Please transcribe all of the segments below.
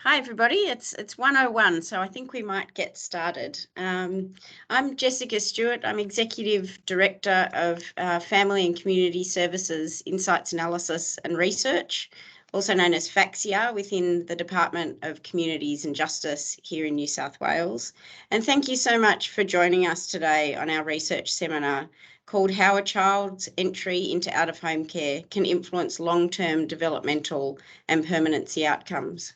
Hi everybody, it's 1:01, so I think we might get started. I'm Jessica Stewart. I'm Executive Director of Family and Community Services, Insights Analysis and Research, also known as FACSIAR, within the Department of Communities and Justice here in New South Wales. And thank you so much for joining us today on our research seminar called How a Child's Entry into Out-of-Home Care Can Influence Long-Term Developmental and Permanency Outcomes.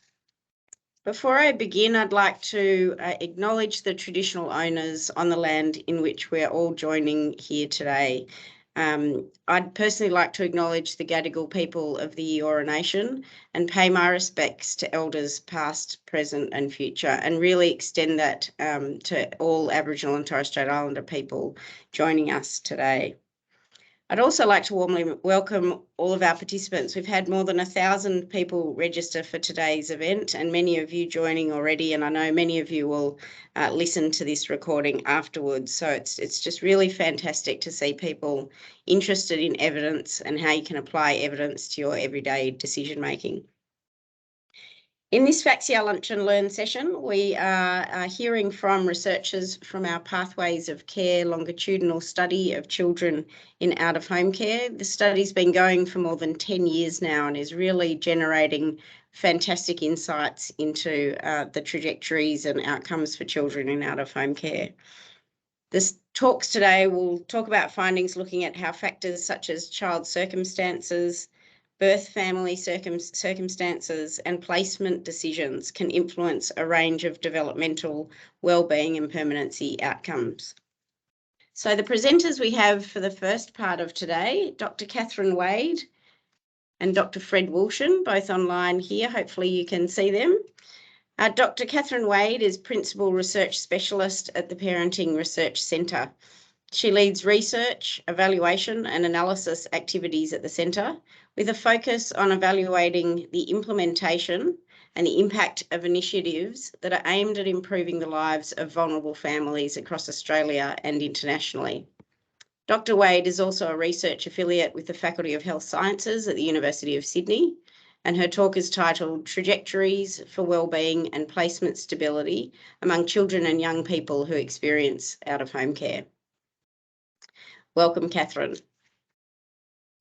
Before I begin, I'd like to acknowledge the traditional owners on the land in which we're all joining here today. I'd personally like to acknowledge the Gadigal people of the Eora Nation and pay my respects to elders past, present and future, and really extend that to all Aboriginal and Torres Strait Islander people joining us today. I'd also like to warmly welcome all of our participants. We've had more than 1,000 people register for today's event, and many of you joining already, and I know many of you will listen to this recording afterwards. So it's just really fantastic to see people interested in evidence and how you can apply evidence to your everyday decision making. In this FACSIAR Lunch and Learn session, we are hearing from researchers from our Pathways of Care longitudinal study of children in out-of-home care. The study's been going for more than 10 years now and is really generating fantastic insights into the trajectories and outcomes for children in out-of-home care. This talks today will talk about findings looking at how factors such as child circumstances, birth family circumstances and placement decisions can influence a range of developmental wellbeing and permanency outcomes. So the presenters we have for the first part of today, Dr. Catherine Wade and Dr. Fred Woolshan, both online here. Hopefully you can see them. Dr. Catherine Wade is Principal Research Specialist at the Parenting Research Centre. She leads research, evaluation and analysis activities at the centre with a focus on evaluating the implementation and the impact of initiatives that are aimed at improving the lives of vulnerable families across Australia and internationally. Dr. Wade is also a research affiliate with the Faculty of Health Sciences at the University of Sydney, and her talk is titled Trajectories for Wellbeing and Placement Stability Among Children and Young People Who Experience Out-of-Home Care. Welcome, Catherine.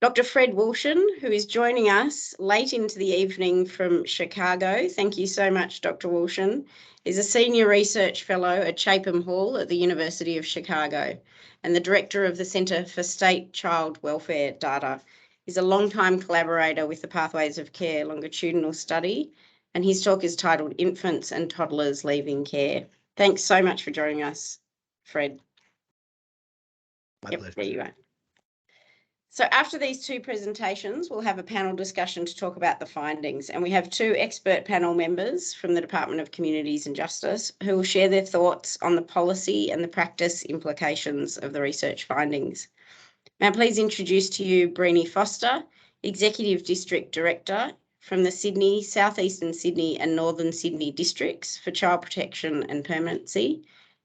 Dr. Fred Woolshan, who is joining us late into the evening from Chicago. Thank you so much, Dr. Woolshan, is a Senior Research Fellow at Chapin Hall at the University of Chicago and the Director of the Centre for State Child Welfare Data. He's a long-time collaborator with the Pathways of Care longitudinal study, and his talk is titled Infants and Toddlers Leaving Care. Thanks so much for joining us, Fred. My pleasure. There you are. So after these two presentations, we'll have a panel discussion to talk about the findings, and we have two expert panel members from the Department of Communities and Justice who will share their thoughts on the policy and the practice implications of the research findings. May I please introduce to you Brini Foster, Executive District Director from the Sydney, South Eastern Sydney and Northern Sydney districts for Child Protection and Permanency.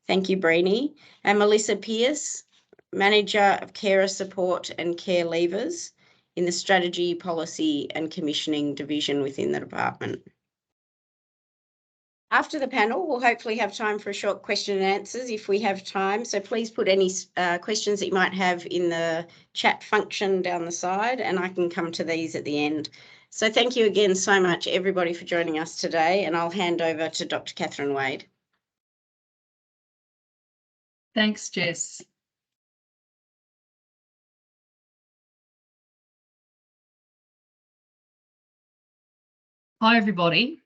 Thank you, Brini. And Melissa Pearce, Manager of Carer Support and Care Leavers in the Strategy, Policy and Commissioning Division within the department. After the panel, we'll hopefully have time for a short question and answers if we have time. So please put any questions that you might have in the chat function down the side, and I can come to these at the end. So thank you again so much, everybody, for joining us today, and I'll hand over to Dr. Catherine Wade. Thanks, Jess. Hi, everybody.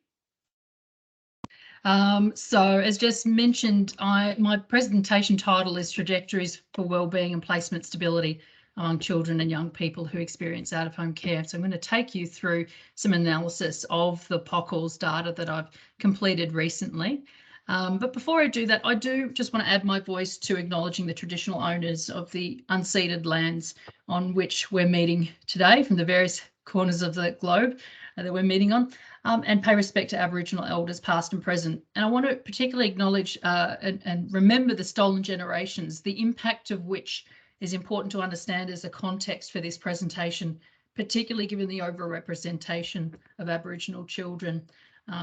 So as Jess mentioned, my presentation title is Trajectories for Wellbeing and Placement Stability Among Children and Young People Who Experience Out-of-Home Care. So I'm going to take you through some analysis of the POCLS data that I've completed recently. But before I do that, I do just want to add my voice to acknowledging the traditional owners of the unceded lands on which we're meeting today from the various corners of the globe that we're meeting on, and pay respect to Aboriginal elders past and present. And I want to particularly acknowledge and remember the stolen generations, the impact of which is important to understand as a context for this presentation, particularly given the overrepresentation of Aboriginal children.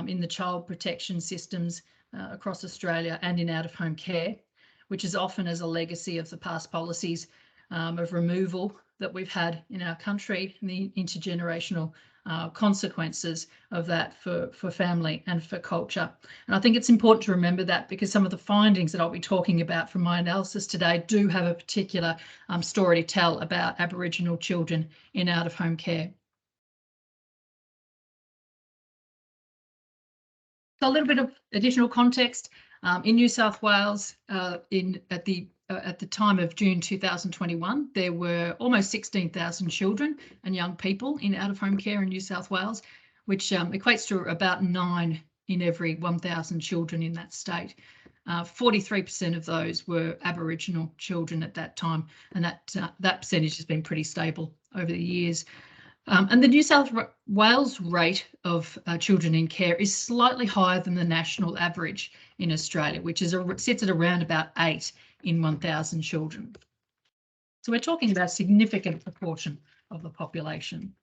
in the child protection systems across Australia and in out-of-home care, which is often as a legacy of the past policies of removal that we've had in our country and the intergenerational consequences of that for family and for culture. And I think it's important to remember that, because some of the findings that I'll be talking about from my analysis today do have a particular story to tell about Aboriginal children in out-of-home care. So a little bit of additional context. In New South Wales, at the time of June 2021, there were almost 16,000 children and young people in out-of-home care in New South Wales, which equates to about 9 in every 1,000 children in that state. 43% of those were Aboriginal children at that time, and that percentage has been pretty stable over the years. And the New South Wales rate of children in care is slightly higher than the national average in Australia, which sits at around about 8 in 1,000 children. So we're talking about a significant proportion of the population.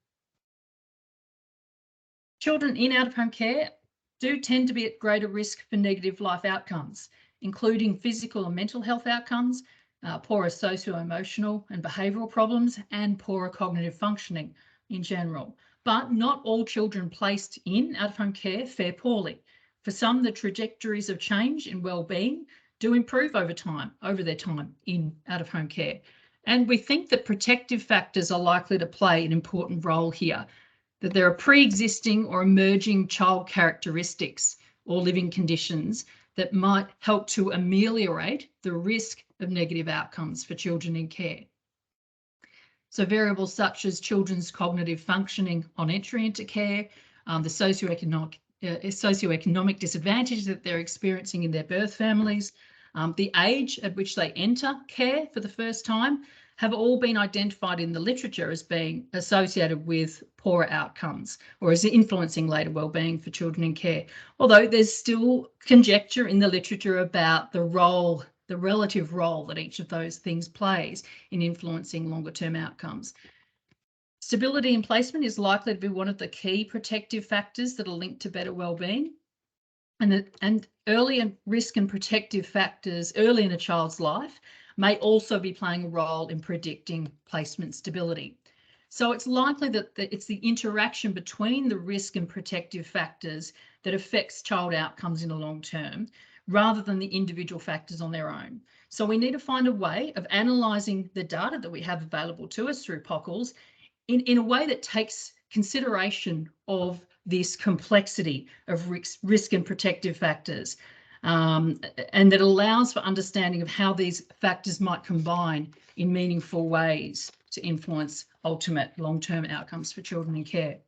Children in out-of-home care do tend to be at greater risk for negative life outcomes, including physical and mental health outcomes, poorer socio-emotional and behavioural problems, and poorer cognitive functioning in general. But not all children placed in out-of-home care fare poorly. For some, the trajectories of change in well-being do improve over their time in out-of-home care. And we think that protective factors are likely to play an important role here, that there are pre-existing or emerging child characteristics or living conditions that might help to ameliorate the risk of negative outcomes for children in care. So variables such as children's cognitive functioning on entry into care, the socioeconomic disadvantage that they're experiencing in their birth families, the age at which they enter care for the first time, have all been identified in the literature as being associated with poorer outcomes or as influencing later wellbeing for children in care. Although there's still conjecture in the literature about the relative role that each of those things plays in influencing longer term outcomes. Stability in placement is likely to be one of the key protective factors that are linked to better wellbeing. And early risk and protective factors early in a child's life may also be playing a role in predicting placement stability. So it's likely that it's the interaction between the risk and protective factors that affects child outcomes in the long term, rather than the individual factors on their own. So we need to find a way of analysing the data that we have available to us through POCLS in a way that takes consideration of this complexity of risk and protective factors, and that allows for understanding of how these factors might combine in meaningful ways to influence ultimate long-term outcomes for children in care.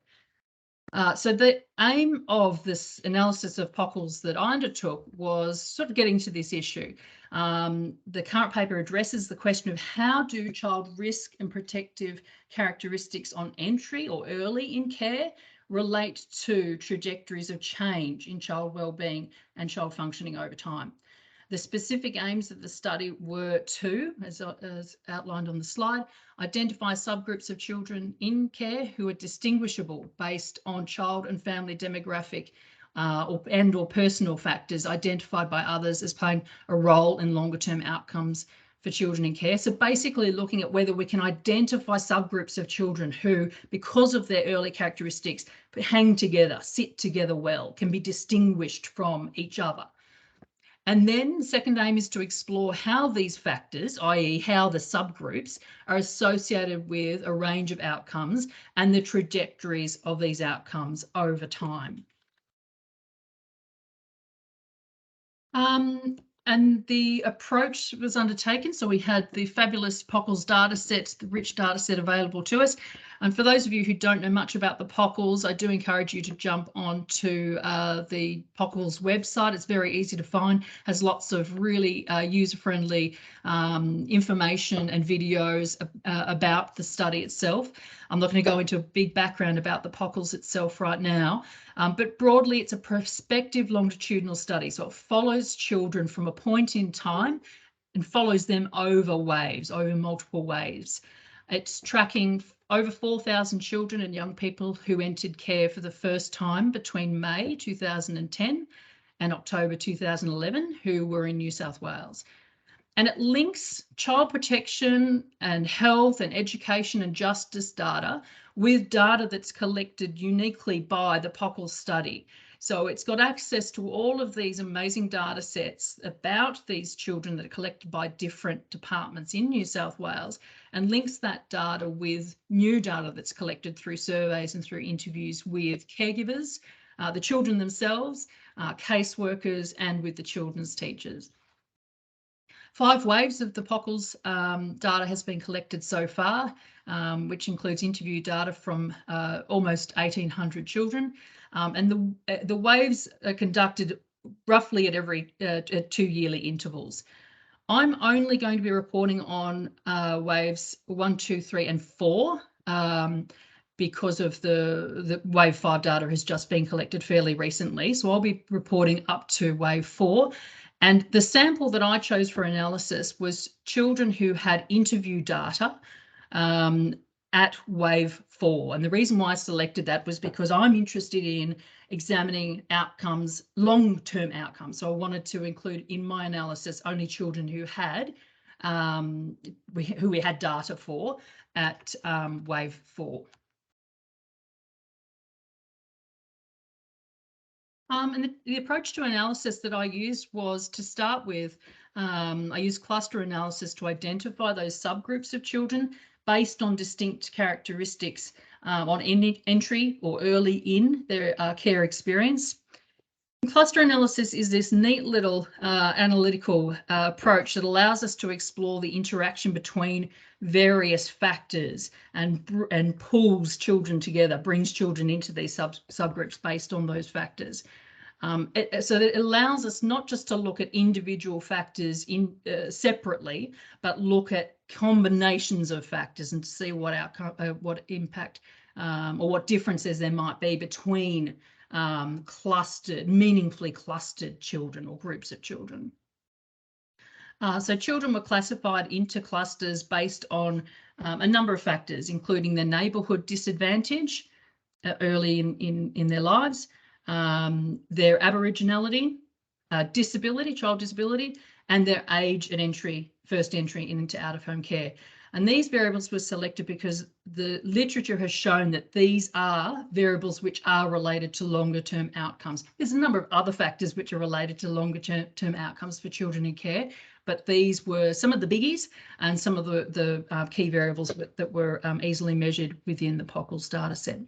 So the aim of this analysis of POCLS that I undertook was sort of getting to this issue. The current paper addresses the question of how do child risk and protective characteristics on entry or early in care relate to trajectories of change in child wellbeing and child functioning over time. The specific aims of the study were to, as outlined on the slide, identify subgroups of children in care who are distinguishable based on child and family demographic or personal factors identified by others as playing a role in longer term outcomes for children in care. So basically looking at whether we can identify subgroups of children who, because of their early characteristics, hang together, sit together well, can be distinguished from each other. And then the second aim is to explore how these factors, i.e. how the subgroups, are associated with a range of outcomes and the trajectories of these outcomes over time. And the approach was undertaken. So we had the fabulous POCLS data sets, the rich data set available to us. And for those of you who don't know much about the POCLS, I do encourage you to jump onto the POCLS website. It's very easy to find, has lots of really user-friendly information and videos about the study itself. I'm not going to go into a big background about the POCLS itself right now, but broadly it's a prospective longitudinal study. So it follows children from a point in time and follows them over waves, over multiple waves. It's tracking over 4,000 children and young people who entered care for the first time between May 2010 and October 2011 who were in New South Wales. And it links child protection and health and education and justice data with data that's collected uniquely by the POCLS study. So it's got access to all of these amazing data sets about these children that are collected by different departments in New South Wales, and links that data with new data that's collected through surveys and through interviews with caregivers, the children themselves, caseworkers, and with the children's teachers. 5 waves of the POCLS data has been collected so far, which includes interview data from almost 1,800 children. And the waves are conducted roughly at every 2 yearly intervals. I'm only going to be reporting on waves 1, 2, 3, and 4 because of the wave 5 data has just been collected fairly recently. So I'll be reporting up to wave 4. And the sample that I chose for analysis was children who had interview data at wave 4. And the reason why I selected that was because I'm interested in examining outcomes, long-term outcomes. So I wanted to include in my analysis only children who had who we had data for at wave 4. And the approach to analysis that I used was to start with, I used cluster analysis to identify those subgroups of children based on distinct characteristics on entry or early in their care experience. Cluster analysis is this neat little analytical approach that allows us to explore the interaction between various factors and pulls children together, brings children into these subgroups based on those factors. So that it allows us not just to look at individual factors separately, but look at combinations of factors and to see what outcome, what impact or what differences there might be between meaningfully clustered children or groups of children. So children were classified into clusters based on a number of factors, including their neighbourhood disadvantage early in their lives, their aboriginality, disability, child disability, and their age at entry, first entry into out-of-home care. And these variables were selected because the literature has shown that these are variables which are related to longer term outcomes. There's a number of other factors which are related to longer term outcomes for children in care, but these were some of the biggies and some of the key variables that were easily measured within the POCLS data set.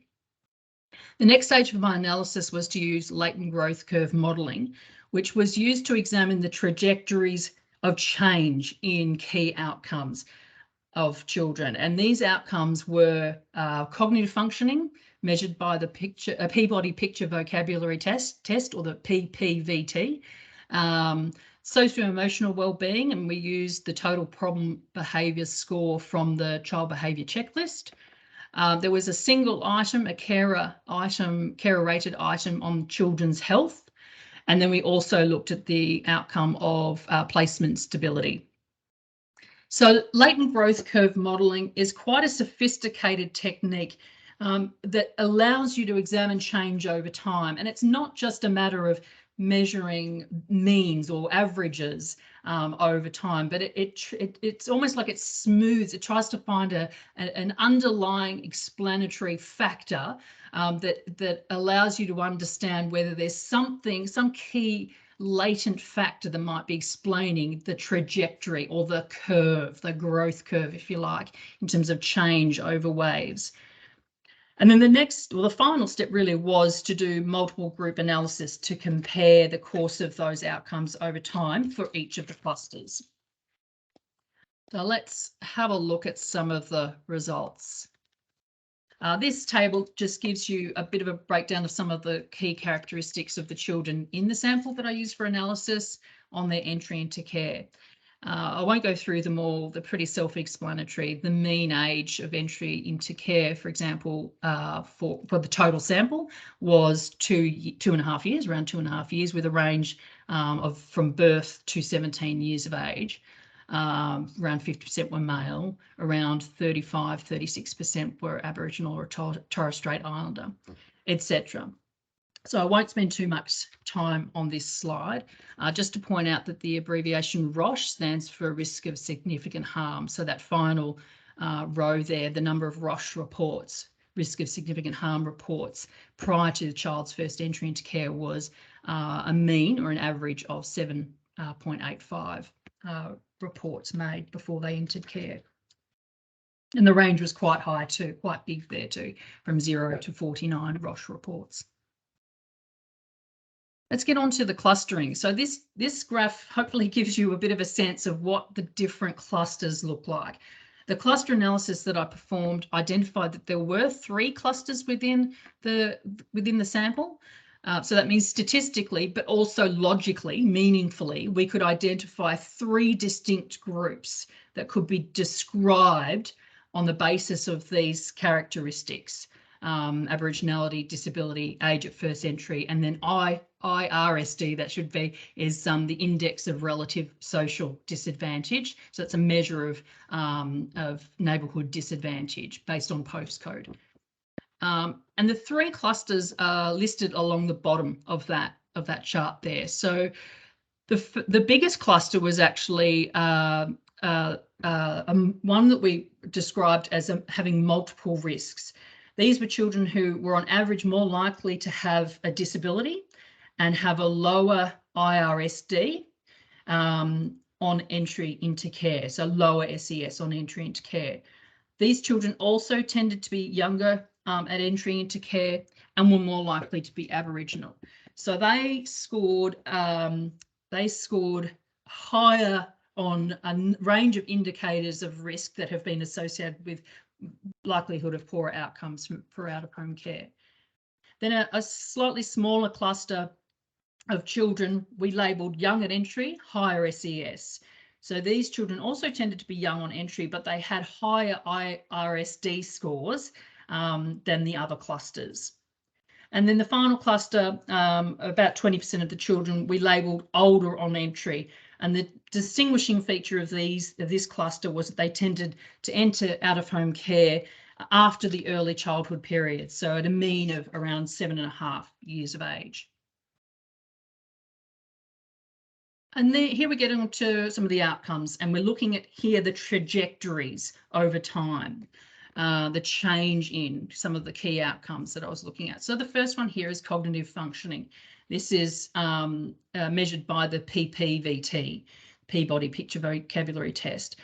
The next stage of my analysis was to use latent growth curve modelling, which was used to examine the trajectories of change in key outcomes of children. And these outcomes were cognitive functioning, measured by the Peabody Picture Vocabulary Test, or the PPVT, socio-emotional well-being, and we used the total problem behaviour score from the child behaviour checklist. There was a single item, a carer-rated item on children's health. And then we also looked at the outcome of placement stability. So latent growth curve modelling is quite a sophisticated technique that allows you to examine change over time. And it's not just a matter of measuring means or averages over time, but it's almost like it smooths, it tries to find an underlying explanatory factor that allows you to understand whether there's some key latent factor that might be explaining the trajectory or the curve, the growth curve, if you like, in terms of change over waves. And then the final step really was to do multiple group analysis to compare the course of those outcomes over time for each of the clusters. So let's have a look at some of the results. This table just gives you a bit of a breakdown of some of the key characteristics of the children in the sample that I used for analysis on their entry into care. I won't go through them all, they're pretty self-explanatory. The mean age of entry into care, for example, for the total sample was 2.5 years, around 2.5 years, with a range from birth to 17 years of age. around 50% were male, around 36% were Aboriginal or Torres Strait Islander, etc. So I won't spend too much time on this slide, just to point out that the abbreviation ROSH stands for risk of significant harm. So that final row there, the number of ROSH reports, risk of significant harm reports prior to the child's first entry into care was a mean or an average of 7.85 reports made before they entered care. And the range was quite high too, quite big there too, from 0 to 49 ROSH reports. Let's get on to the clustering. So this graph hopefully gives you a bit of a sense of what the different clusters look like. The cluster analysis that I performed identified that there were 3 clusters within the sample. So that means statistically, but also logically, meaningfully, we could identify 3 distinct groups that could be described on the basis of these characteristics. Aboriginality, disability, age at first entry, and then IRSD, that should be, is the index of relative social disadvantage. So it's a measure of neighbourhood disadvantage based on postcode. And the 3 clusters are listed along the bottom of that chart there. So the biggest cluster was actually one that we described as having multiple risks. These were children who were on average more likely to have a disability and have a lower IRSD on entry into care, so lower SES on entry into care. These children also tended to be younger at entry into care and were more likely to be Aboriginal. So they scored higher on a range of indicators of risk that have been associated with likelihood of poorer outcomes for out-of-home care. Then a slightly smaller cluster of children we labelled young at entry, higher SES. So these children also tended to be young on entry, but they had higher IRSD scores than the other clusters. And then the final cluster, about 20% of the children we labelled older on entry. And the distinguishing feature of this cluster was that they tended to enter out-of-home care after the early childhood period, so at a mean of around 7.5 years of age. And then here we get into some of the outcomes, and we're looking at here the trajectories over time, the change in some of the key outcomes that I was looking at. So the first one here is cognitive functioning. This is measured by the PPVT, Peabody Picture Vocabulary Test.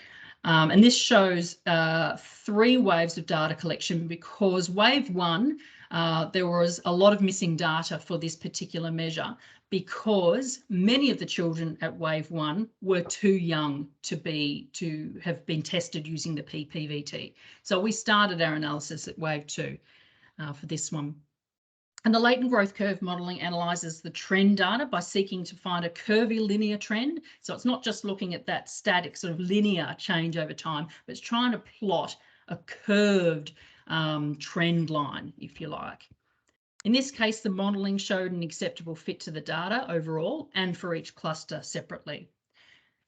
And this shows 3 waves of data collection, because wave 1, there was a lot of missing data for this particular measure, because many of the children at wave 1 were too young to have been tested using the PPVT. So we started our analysis at wave 2 for this one. And the latent growth curve modelling analyses the trend data by seeking to find a curvilinear trend. So it's not just looking at that static sort of linear change over time, but it's trying to plot a curved trend line, if you like. In this case, the modelling showed an acceptable fit to the data overall and for each cluster separately.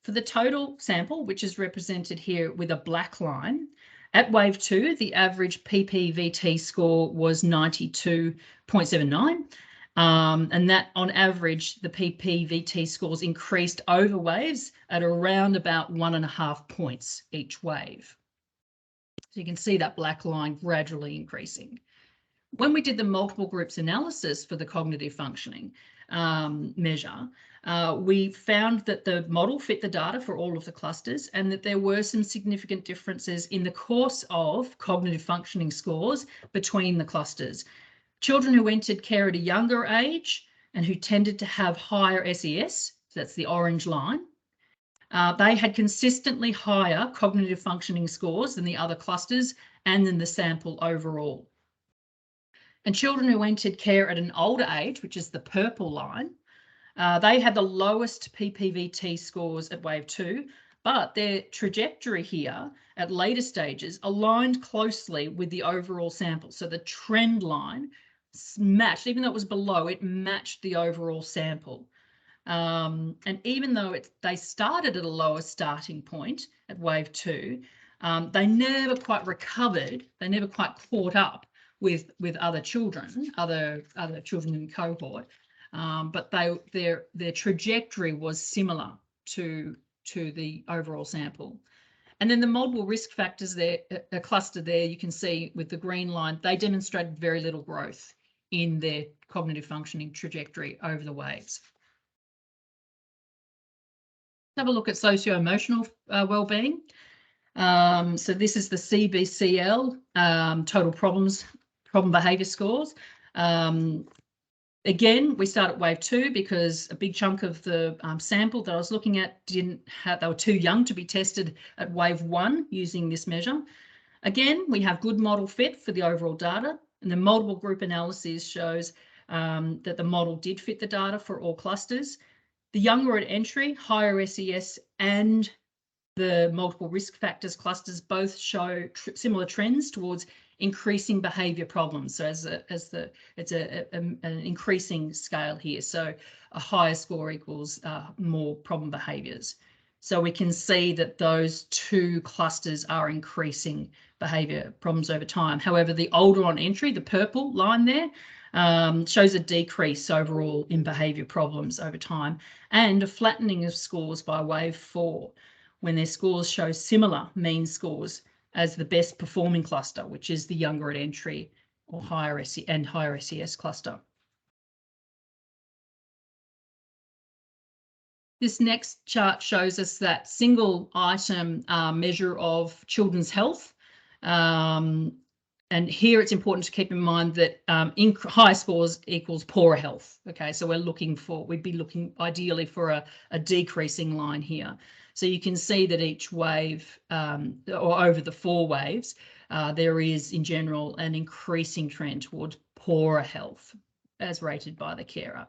For the total sample, which is represented here with a black line, at wave 2, the average PPVT score was 92.79, and that on average, the PPVT scores increased over waves at around about 1.5 points each wave. So you can see that black line gradually increasing. When we did the multiple groups analysis for the cognitive functioning measure, we found that the model fit the data for all of the clusters, and that there were some significant differences in the course of cognitive functioning scores between the clusters. Children who entered care at a younger age and who tended to have higher SES, so that's the orange line, they had consistently higher cognitive functioning scores than the other clusters and than the sample overall. And children who entered care at an older age, which is the purple line, they had the lowest PPVT scores at wave 2, but their trajectory here at later stages aligned closely with the overall sample. So the trend line matched, even though it was below, it matched the overall sample. And even though they started at a lower starting point at wave 2, they never quite recovered. They never quite caught up with other children, other children in the cohort. But their trajectory was similar to the overall sample. And then the multiple risk factors there, a cluster there, you can see with the green line, they demonstrated very little growth in their cognitive functioning trajectory over the waves. Have a look at socio-emotional well-being. So this is the CBCL, total problem behaviour scores. Again, we start at wave 2 because a big chunk of the sample that I was looking at they were too young to be tested at wave 1 using this measure. Again, we have good model fit for the overall data, and the multiple group analysis shows that the model did fit the data for all clusters. The younger at entry, higher SES and the multiple risk factors clusters both show similar trends towards increasing behaviour problems. So it's an increasing scale here. So a higher score equals more problem behaviours. So we can see that those two clusters are increasing behaviour problems over time. However, the older on entry, the purple line there, shows a decrease overall in behaviour problems over time and a flattening of scores by wave 4 when their scores show similar mean scores as the best performing cluster, which is the younger at entry or higher SES cluster. This next chart shows us that single item measure of children's health. And here it's important to keep in mind that high scores equals poorer health. Okay, so we'd be looking ideally for a decreasing line here. So you can see that each wave, or over the 4 waves, there is in general an increasing trend towards poorer health as rated by the carer.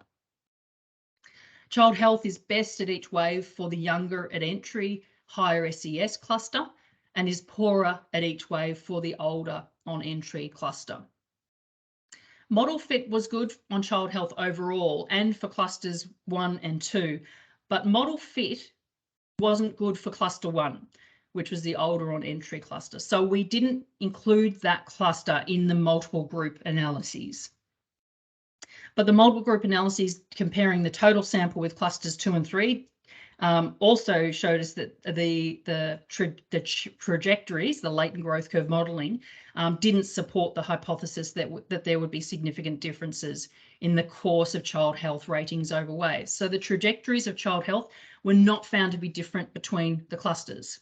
Child health is best at each wave for the younger at entry, higher SES cluster, and is poorer at each wave for the older on entry cluster. Model fit was good on child health overall and for clusters 1 and 2, but model fit wasn't good for cluster 1, which was the older on entry cluster. So we didn't include that cluster in the multiple group analyses. But the multiple group analyses comparing the total sample with clusters 2 and 3 also showed us that the trajectories, the latent growth curve modelling, didn't support the hypothesis that there would be significant differences in the course of child health ratings over waves. So the trajectories of child health were not found to be different between the clusters.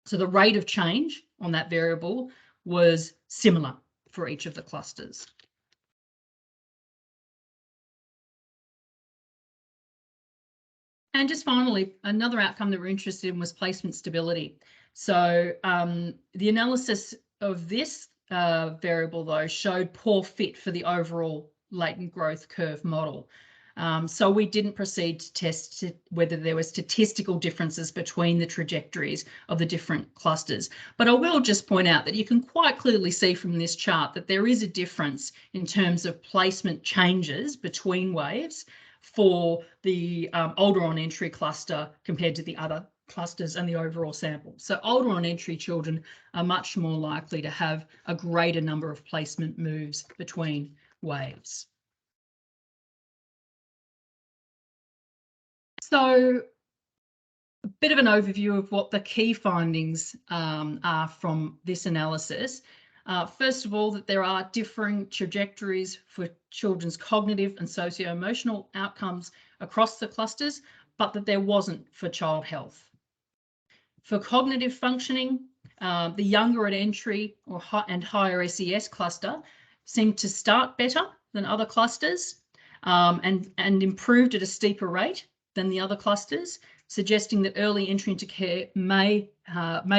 So the rate of change on that variable was similar for each of the clusters. And just finally, another outcome that we're interested in was placement stability. So the analysis of this variable, though, showed poor fit for the overall latent growth curve model. So we didn't proceed to test whether there were statistical differences between the trajectories of the different clusters. But I will just point out that you can quite clearly see from this chart that there is a difference in terms of placement changes between waves for the older on entry cluster compared to the other clusters and the overall sample. So older on entry children are much more likely to have a greater number of placement moves between waves. So a bit of an overview of what the key findings are from this analysis. First of all, that there are differing trajectories for children's cognitive and socio-emotional outcomes across the clusters, but that there wasn't for child health. For cognitive functioning, the younger at entry and higher SES cluster seemed to start better than other clusters and improved at a steeper rate than the other clusters, suggesting that early entry into care may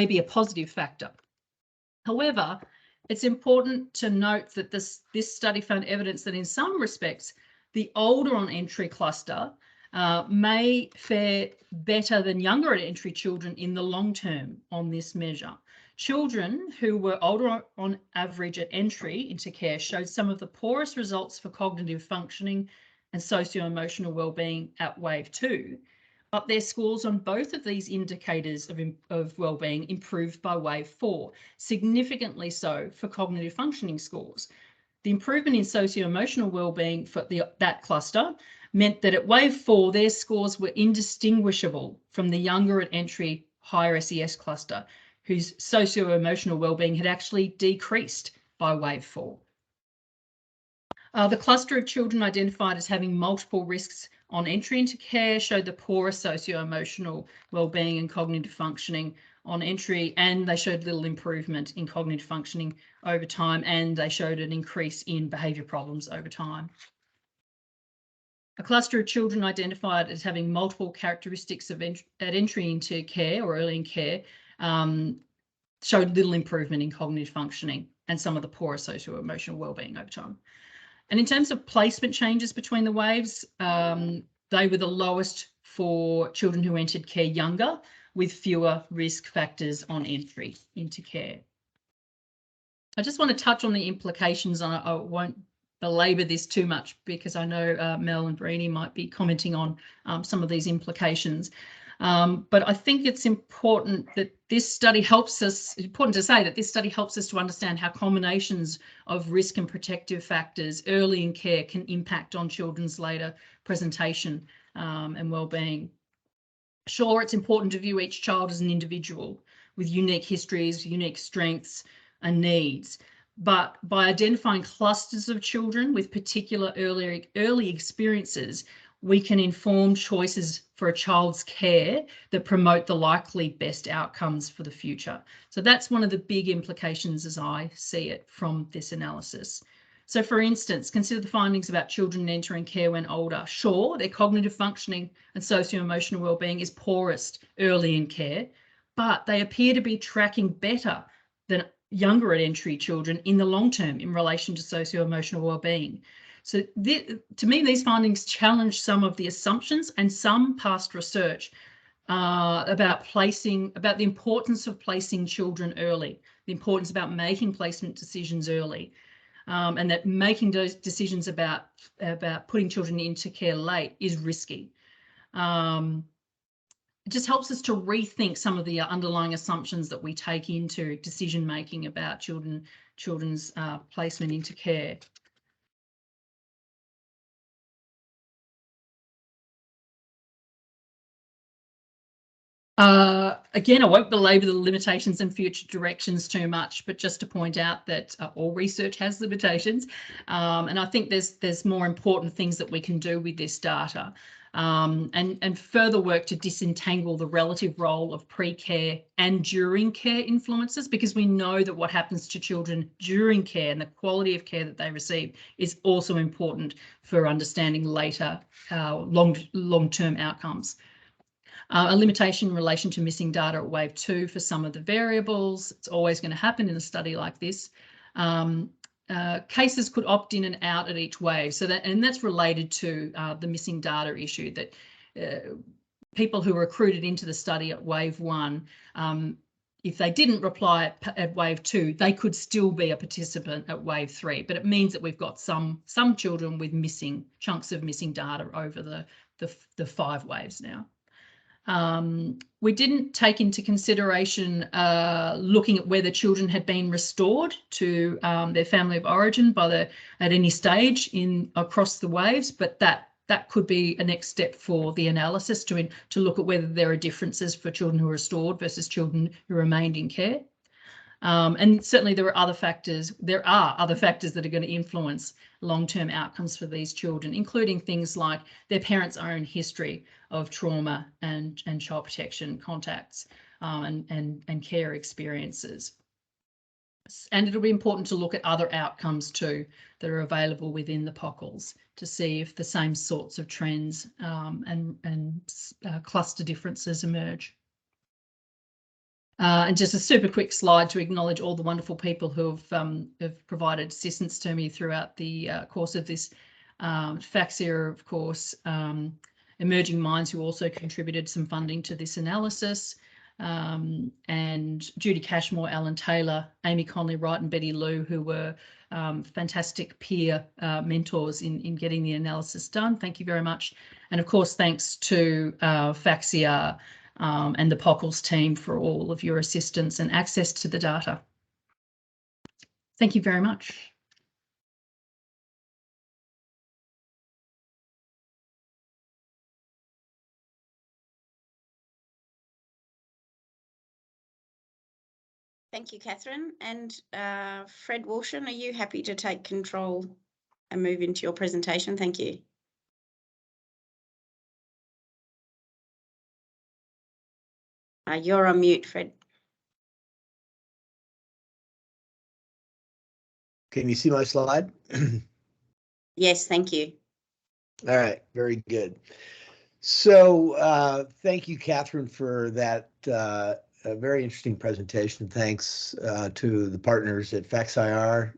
be a positive factor. However, it's important to note that this study found evidence that in some respects, the older on entry cluster may fare better than younger at entry children in the long term on this measure. Children who were older on average at entry into care showed some of the poorest results for cognitive functioning and socio-emotional wellbeing at wave 2, but their scores on both of these indicators of wellbeing improved by wave 4, significantly so for cognitive functioning scores. The improvement in socio-emotional wellbeing for that cluster meant that at wave 4, their scores were indistinguishable from the younger at entry higher SES cluster, whose socio-emotional wellbeing had actually decreased by wave 4. The cluster of children identified as having multiple risks on entry into care showed the poorer socio-emotional wellbeing and cognitive functioning on entry, and they showed little improvement in cognitive functioning over time, and they showed an increase in behaviour problems over time. A cluster of children identified as having multiple characteristics at entry into care or early in care showed little improvement in cognitive functioning and some of the poorer socio-emotional wellbeing over time. And in terms of placement changes between the waves, they were the lowest for children who entered care younger, with fewer risk factors on entry into care. I just want to touch on the implications. I won't belabor this too much because I know Mel and Brini might be commenting on some of these implications. But I think it's important that this study helps us, important to say that this study helps us to understand how combinations of risk and protective factors early in care can impact on children's later presentation and wellbeing. Sure, it's important to view each child as an individual with unique histories, unique strengths and needs. But by identifying clusters of children with particular early experiences, we can inform choices for a child's care that promote the likely best outcomes for the future. So that's one of the big implications as I see it from this analysis. So for instance, consider the findings about children entering care when older. Sure, their cognitive functioning and socio-emotional wellbeing is poorest early in care, but they appear to be tracking better than younger at entry children in the long term in relation to socio-emotional wellbeing. So to me, these findings challenge some of the assumptions and some past research about the importance of placing children early, the importance about making placement decisions early, and that making those decisions about putting children into care late is risky. It just helps us to rethink some of the underlying assumptions that we take into decision making about children's placement into care. Again, I won't belabor the limitations and future directions too much, but just to point out that all research has limitations, and I think there's more important things that we can do with this data, and further work to disentangle the relative role of pre-care and during care influences, because we know that what happens to children during care and the quality of care that they receive is also important for understanding later long-term outcomes. A limitation in relation to missing data at wave 2 for some of the variables. It's always going to happen in a study like this. Cases could opt in and out at each wave. So that's related to the missing data issue, that people who were recruited into the study at wave 1, if they didn't reply at wave 2, they could still be a participant at wave 3. But it means that we've got some children with missing chunks of missing data over the 5 waves now. We didn't take into consideration looking at whether children had been restored to their family of origin at any stage across the waves, but that could be a next step for the analysis to look at whether there are differences for children who are restored versus children who remained in care. And certainly there are other factors that are going to influence long-term outcomes for these children, including things like their parents' own history of trauma and child protection contacts and care experiences. And it'll be important to look at other outcomes too that are available within the POCLS to see if the same sorts of trends and cluster differences emerge. And just a super quick slide to acknowledge all the wonderful people who have provided assistance to me throughout the course of this. FACSIAR, of course, Emerging Minds, who also contributed some funding to this analysis. and Judy Cashmore, Alan Taylor, Amy Conley-Wright and Betty Lou, who were fantastic peer mentors in getting the analysis done. Thank you very much. And of course, thanks to FACSIAR and the POCLS team for all of your assistance and access to the data. Thank you very much. Thank you, Catherine. And Fred Walshan, are you happy to take control and move into your presentation? Thank you. You're on mute, Fred. Can you see my slide? Yes, thank you. All right, very good. So thank you, Catherine, for that a very interesting presentation. Thanks to the partners at FACSIAR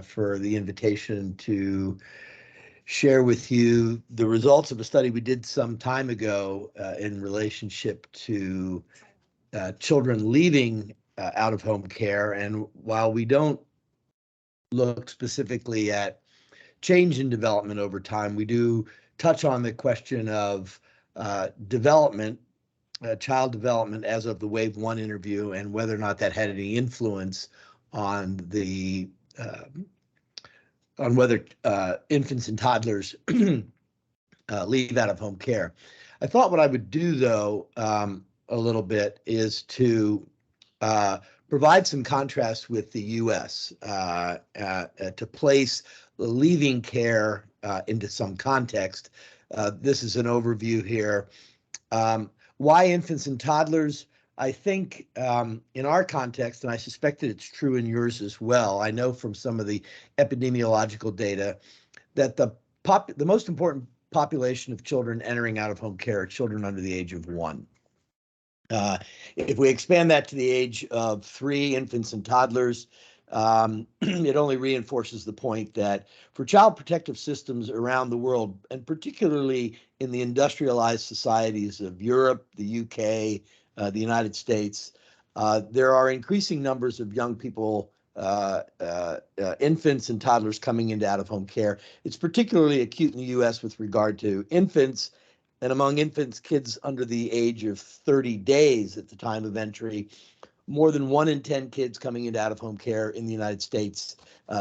for the invitation to share with you the results of a study we did some time ago in relationship to children leaving out-of-home care. And while we don't look specifically at change in development over time, we do touch on the question of development, child development as of the Wave 1 interview, and whether or not that had any influence on the on whether infants and toddlers leave out of home care. I thought what I would do, though, a little bit is to provide some contrast with the U.S. To place the leaving care into some context. This is an overview here. Why infants and toddlers? I think in our context, and I suspect that it's true in yours as well, I know from some of the epidemiological data that the most important population of children entering out-of-home care are children under the age of 1. If we expand that to the age of 3, infants and toddlers, it only reinforces the point that for child protective systems around the world, and particularly in the industrialized societies of Europe, the UK, the United States, there are increasing numbers of young people, infants and toddlers coming into out-of-home care. It's particularly acute in the US with regard to infants. And among infants, kids under the age of 30 days at the time of entry, more than 1 in 10 kids coming into out-of-home care in the United States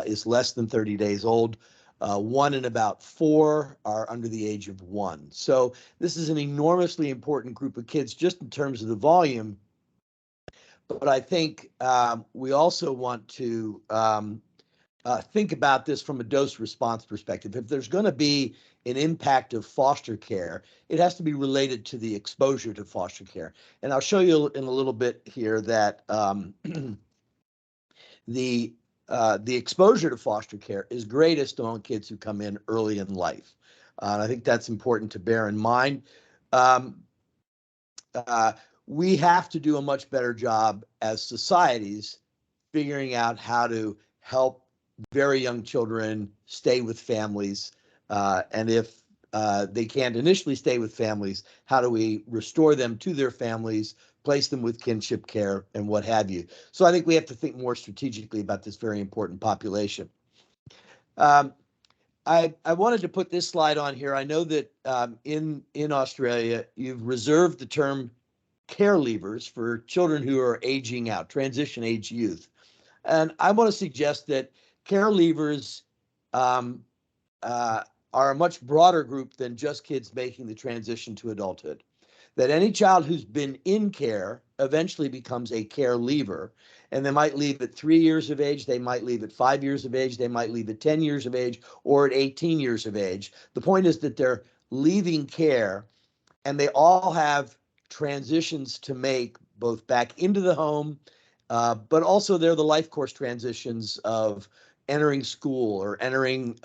is less than 30 days old. 1 in about 4 are under the age of 1. So this is an enormously important group of kids just in terms of the volume. But I think we also want to think about this from a dose response perspective. If there's going to be an impact of foster care, it has to be related to the exposure to foster care. And I'll show you in a little bit here that the exposure to foster care is greatest among kids who come in early in life. And I think that's important to bear in mind. We have to do a much better job as societies figuring out how to help very young children stay with families. And if they can't initially stay with families, how do we restore them to their families, place them with kinship care, and what have you? So I think we have to think more strategically about this very important population. I wanted to put this slide on here. I know that in Australia, you've reserved the term care leavers for children who are aging out, transition age youth. And I want to suggest that care leavers are a much broader group than just kids making the transition to adulthood. That any child who's been in care eventually becomes a care leaver, and they might leave at 3 years of age, they might leave at 5 years of age, they might leave at 10 years of age, or at 18 years of age. The point is that they're leaving care, and they all have transitions to make, both back into the home, but also they're the life course transitions of entering school or entering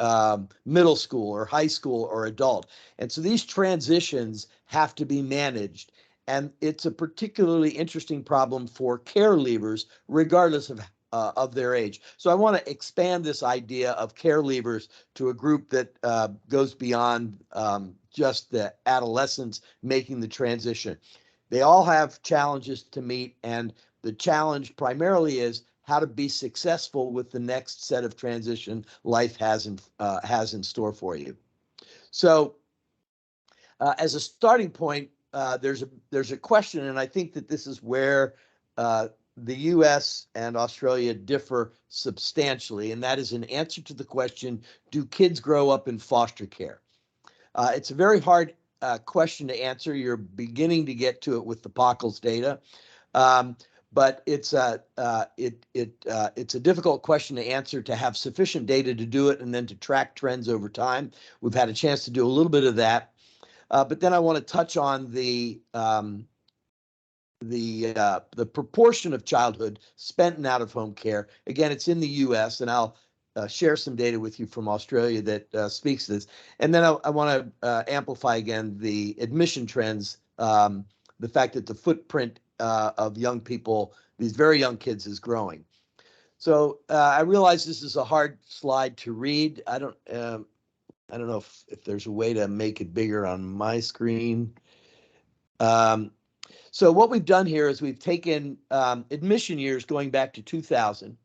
middle school or high school or adult. And so these transitions have to be managed. And it's a particularly interesting problem for care leavers, regardless of their age. So I want to expand this idea of care leavers to a group that goes beyond just the adolescents making the transition. They all have challenges to meet, and the challenge primarily is how to be successful with the next set of transition life has in store for you. So as a starting point, there's a question, and I think that this is where the U.S. and Australia differ substantially, and that is an answer to the question, do kids grow up in foster care? It's a very hard question to answer. You're beginning to get to it with the POCLS data. But it's a difficult question to answer, to have sufficient data to do it and then to track trends over time. We've had a chance to do a little bit of that. But then I want to touch on the proportion of childhood spent in out-of-home care. Again, it's in the U.S., and I'll share some data with you from Australia that speaks to this. And then I want to amplify again the admission trends, the fact that the footprint of young people, these very young kids, is growing. So I realize this is a hard slide to read. I don't know if there's a way to make it bigger on my screen. So what we've done here is we've taken admission years going back to 2000.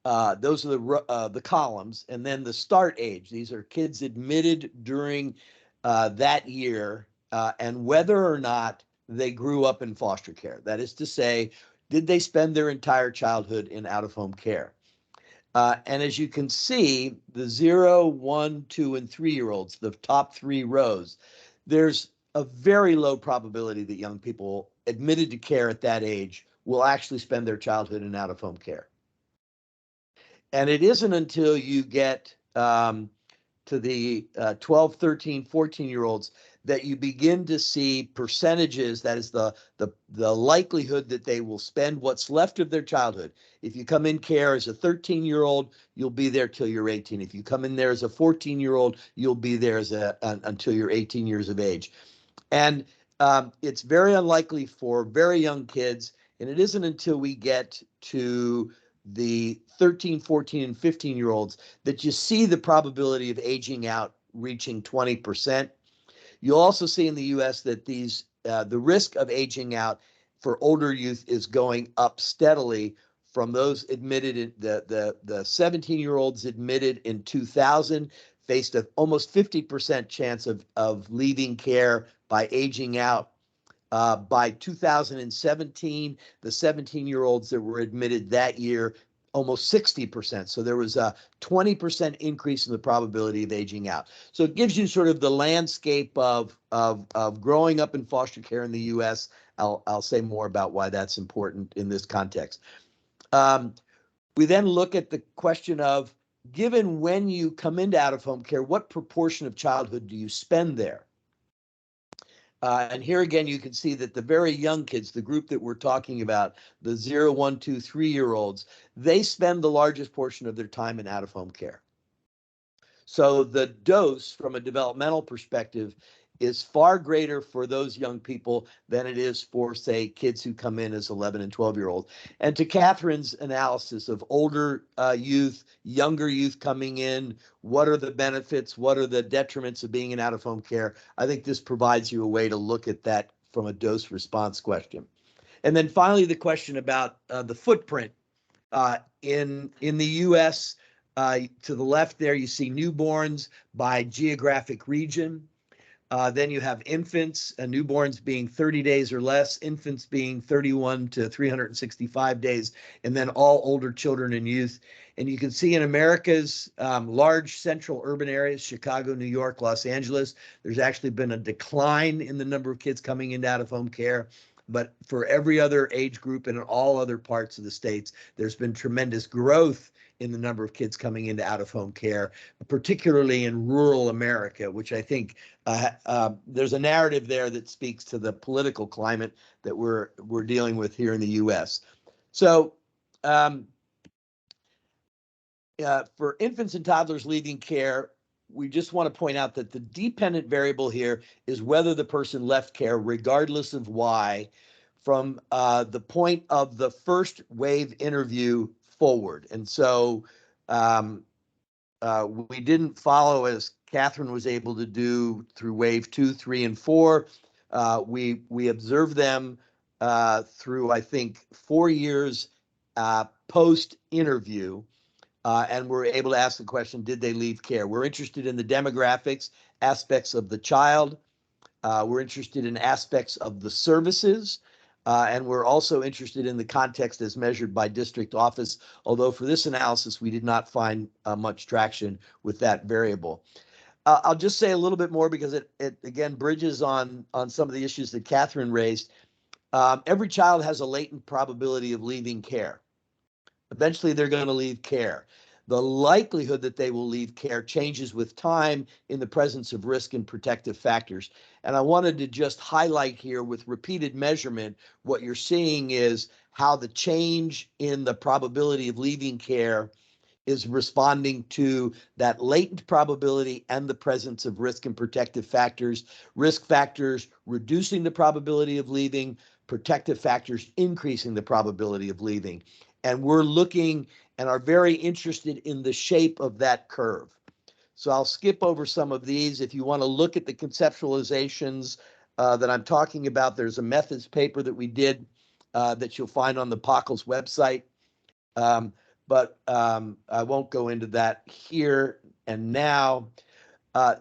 Those are the columns, and then the start age. These are kids admitted during that year, and whether or not they grew up in foster care. That is to say, did they spend their entire childhood in out-of-home care? And as you can see, the 0, 1, 2, and 3-year-olds, the top 3 rows, there's a very low probability that young people admitted to care at that age will actually spend their childhood in out-of-home care. And it isn't until you get to the 12, 13, 14-year-olds that you begin to see percentages, that is the likelihood that they will spend what's left of their childhood. If you come in care as a 13-year-old, you'll be there till you're 18. If you come in there as a 14-year-old, you'll be there until you're 18 years of age. And it's very unlikely for very young kids, and it isn't until we get to the 13, 14, and 15-year-olds that you see the probability of aging out reaching 20%. You'll also see in the U.S. that the risk of aging out for older youth is going up steadily from those admitted. The 17-year-olds admitted in 2000 faced an almost 50% chance of leaving care by aging out. By 2017, the 17-year-olds that were admitted that year, almost 60%. So there was a 20% increase in the probability of aging out. So it gives you sort of the landscape of growing up in foster care in the U.S. I'll say more about why that's important in this context. We then look at the question of, given when you come into out-of-home care, what proportion of childhood do you spend there? And here again, you can see that the very young kids, the group that we're talking about, the 0, 1, 2, 3-year-olds, they spend the largest portion of their time in out-of-home care. So the dose from a developmental perspective is far greater for those young people than it is for, say, kids who come in as 11 and 12-year-olds. And to Catherine's analysis of older youth, younger youth coming in, what are the benefits, what are the detriments of being in out-of-home care, I think this provides you a way to look at that from a dose response question. And then finally, the question about the footprint. In the U.S., to the left there, you see newborns by geographic region. Then you have infants, newborns being 30 days or less, infants being 31 to 365 days, and then all older children and youth. And you can see in America's large central urban areas, Chicago, New York, Los Angeles, there's actually been a decline in the number of kids coming into out-of-home care. But for every other age group and in all other parts of the states, there's been tremendous growth in the number of kids coming into out-of-home care, particularly in rural America, which I think there's a narrative there that speaks to the political climate that we're dealing with here in the U.S. So for infants and toddlers leaving care, we just want to point out that the dependent variable here is whether the person left care, regardless of why, from the point of the first wave interview forward. And so we didn't follow, as Catherine was able to do, through wave 2, 3, and 4. We observed them through, I think, 4 years post-interview, and we're able to ask the question, did they leave care? We're interested in the demographics, aspects of the child. We're interested in aspects of the services, and we're also interested in the context as measured by district office, although for this analysis, we did not find much traction with that variable. I'll just say a little bit more because it again bridges on some of the issues that Catherine raised. Every child has a latent probability of leaving care. Eventually, they're going to leave care. The likelihood that they will leave care changes with time in the presence of risk and protective factors. And I wanted to just highlight here with repeated measurement, what you're seeing is how the change in the probability of leaving care is responding to that latent probability and the presence of risk and protective factors. Risk factors reducing the probability of leaving, protective factors increasing the probability of leaving. And we're looking and are very interested in the shape of that curve. So I'll skip over some of these. If you want to look at the conceptualizations that I'm talking about, there's a methods paper that we did that you'll find on the POCLS website. But I won't go into that here and now.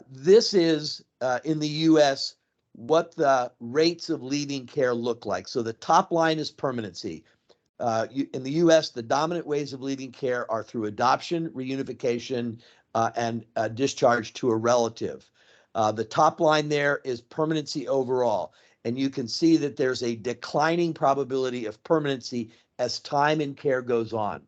This is, in the US, what the rates of leaving care look like. So the top line is permanency. In the US, the dominant ways of leaving care are through adoption, reunification, and discharge to a relative. The top line there is permanency overall. And you can see that there's a declining probability of permanency as time in care goes on.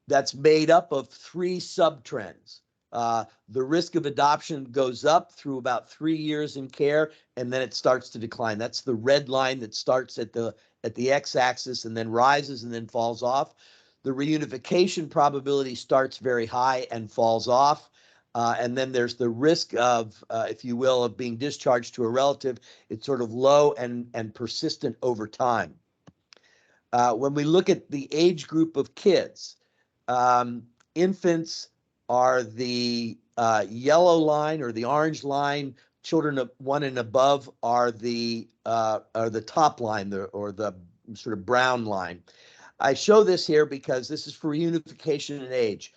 That's made up of 3 subtrends. The risk of adoption goes up through about 3 years in care, and then it starts to decline. That's the red line that starts at the x-axis and then rises and then falls off. The reunification probability starts very high and falls off. And then there's the risk of, if you will, of being discharged to a relative. It's sort of low and persistent over time. When we look at the age group of kids, infants are the yellow line or the orange line. Children of 1 and above are the top line or the sort of brown line. I show this here because this is for reunification in age.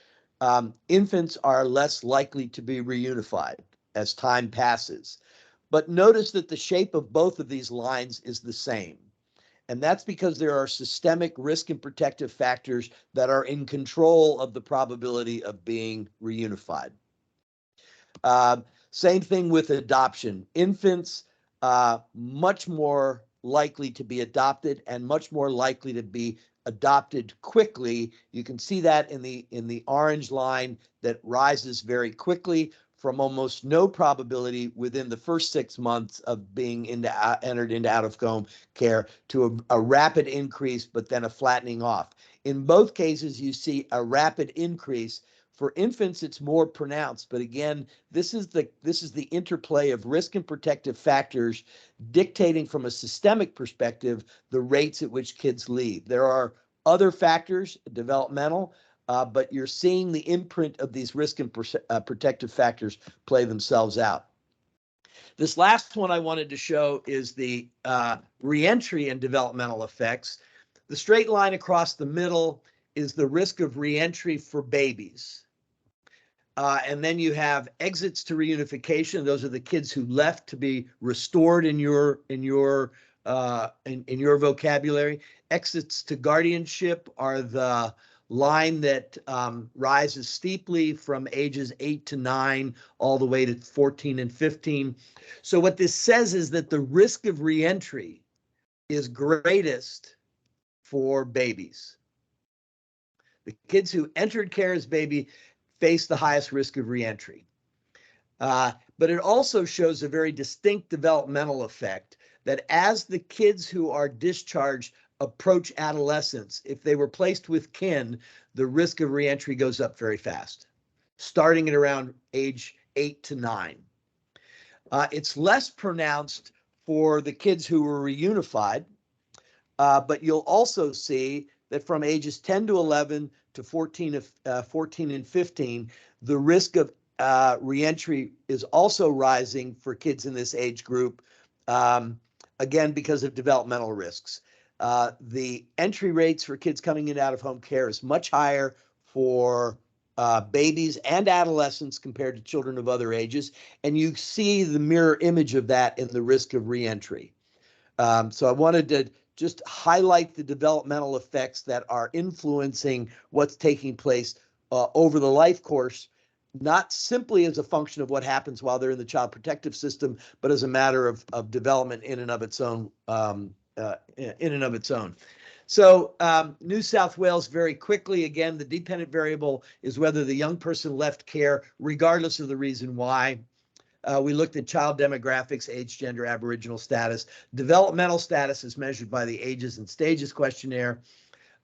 Infants are less likely to be reunified as time passes. But notice that the shape of both of these lines is the same. And that's because there are systemic risk and protective factors that are in control of the probability of being reunified. Same thing with adoption. Infants, much more likely to be adopted and much more likely to be adopted quickly. You can see that in the orange line that rises very quickly from almost no probability within the first 6 months of being entered into out-of-home care to a rapid increase, but then a flattening off. In both cases, you see a rapid increase. For infants, it's more pronounced, but again, this is the interplay of risk and protective factors dictating from a systemic perspective the rates at which kids leave. There are other factors, developmental, but you're seeing the imprint of these risk and protective factors play themselves out. This last one I wanted to show is the reentry and developmental effects. The straight line across the middle is the risk of reentry for babies. And then you have exits to reunification. Those are the kids who left to be restored in your vocabulary. Exits to guardianship are the line that rises steeply from ages 8 to 9 all the way to 14 and 15. So what this says is that the risk of reentry is greatest for babies. The kids who entered care as baby face the highest risk of reentry. But it also shows a very distinct developmental effect that as the kids who are discharged approach adolescence, if they were placed with kin, the risk of reentry goes up very fast, starting at around age 8 to 9. It's less pronounced for the kids who were reunified, but you'll also see that from ages 10 to 11 to 14 and 15, the risk of reentry is also rising for kids in this age group, again, because of developmental risks. The entry rates for kids coming in and out of home care is much higher for babies and adolescents compared to children of other ages. And you see the mirror image of that in the risk of reentry. So I wanted to just highlight the developmental effects that are influencing what's taking place over the life course, not simply as a function of what happens while they're in the child protective system, but as a matter of development in and of its own. So New South Wales, very quickly, again, the dependent variable is whether the young person left care, regardless of the reason why. We looked at child demographics, age, gender, Aboriginal status. Developmental status is measured by the Ages and Stages questionnaire.